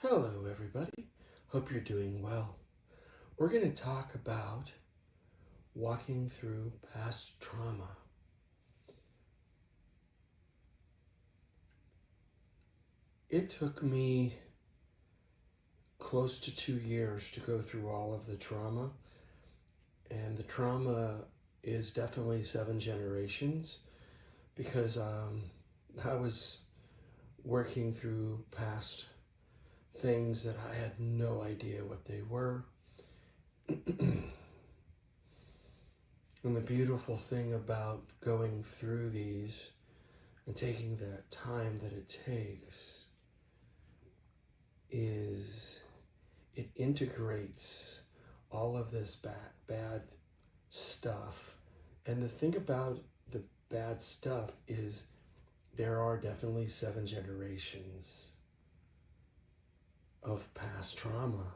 Hello, everybody. Hope you're doing well. We're going to talk about walking through past trauma. It took me close to 2 years to go through all of the trauma, and the trauma is definitely 7 generations because I was working through past things that I had no idea what they were. And the beautiful thing about going through these and taking the time that it takes is it integrates all of this bad stuff. And the thing about the bad stuff is there are definitely 7 generations of past trauma,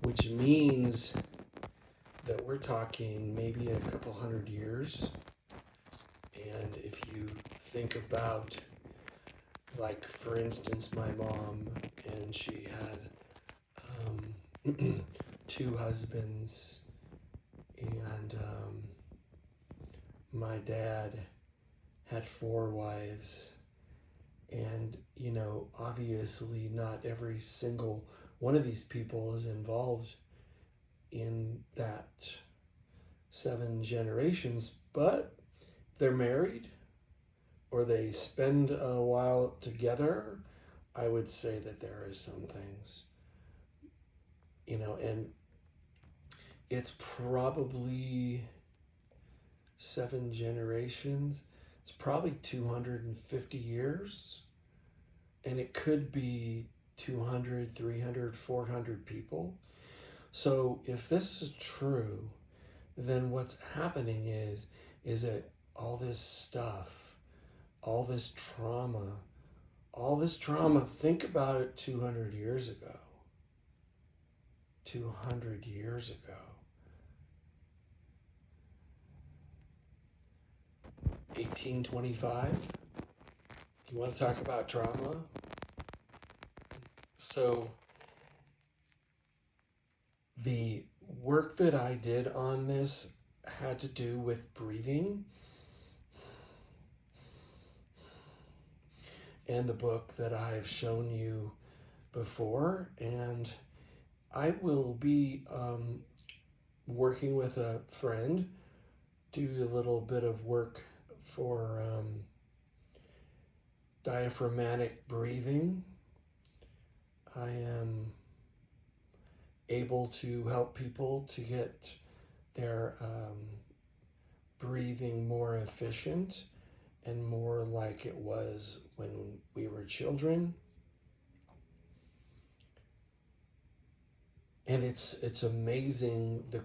which means that we're talking maybe a couple 100 years. And if you think about, like, for instance, my mom, and she had 2 husbands, and my dad had 4 wives. And, obviously not every single one of these people is involved in that 7 generations, but they're married or they spend a while together. I would say that there is some things, and it's probably 7 generations. It's probably 250 years, and it could be 200, 300, 400 people. So if this is true, then what's happening is that all this stuff, all this trauma, think about it 200 years ago. 200 years ago. 1825. You want to talk about trauma? So the work that I did on this had to do with breathing. And the book that I've shown you before. And I will be working with a friend, do a little bit of work for diaphragmatic breathing. I am able to help people to get their breathing more efficient and more like it was when we were children. And it's amazing the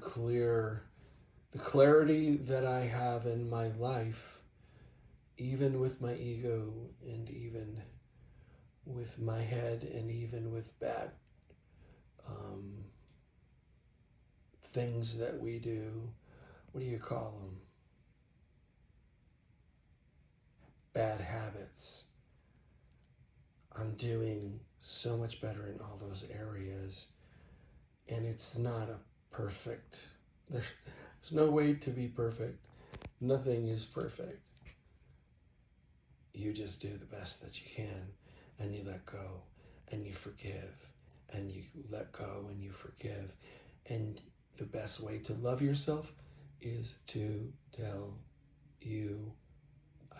clarity that I have in my life, even with my ego and even with my head and even with bad things that we do. What do you call them? Bad habits. I'm doing so much better in all those areas. And it's not a perfect, there's no way to be perfect. Nothing is perfect. You just do the best that you can, and you let go, and you forgive, and you let go, and you forgive. And the best way to love yourself is to tell you,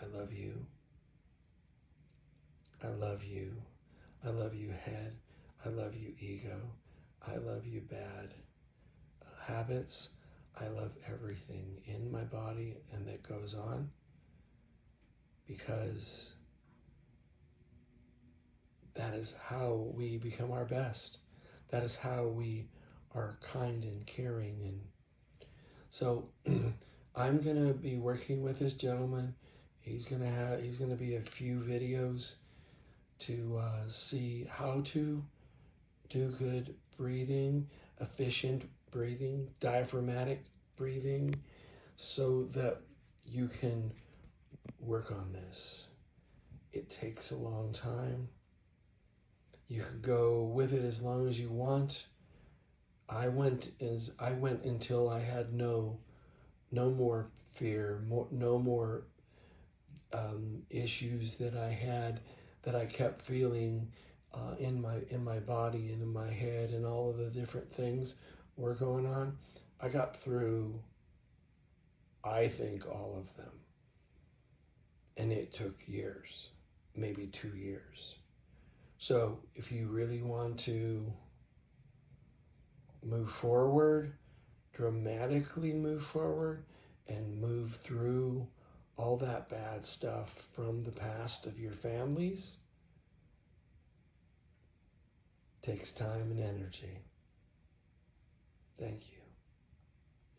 I love you. I love you. I love you, head. I love you, ego. I love you, bad habits. I love everything in my body and that goes on, because that is how we become our best. That is how we are kind and caring. And so I'm going to be working with this gentleman. He's going to be a few videos to see how to do good breathing, efficient breathing, diaphragmatic breathing, so that you can work on this. It takes a long time. You can go with it as long as you want. I went until I had no more fear, no more issues that I had, that I kept feeling in my body and in my head, and all of the different things were going on. I got through, I think, all of them, and it took years, maybe 2 years. So if you really want to move forward, dramatically move forward, and move through all that bad stuff from the past of your families, takes time and energy. Thank you.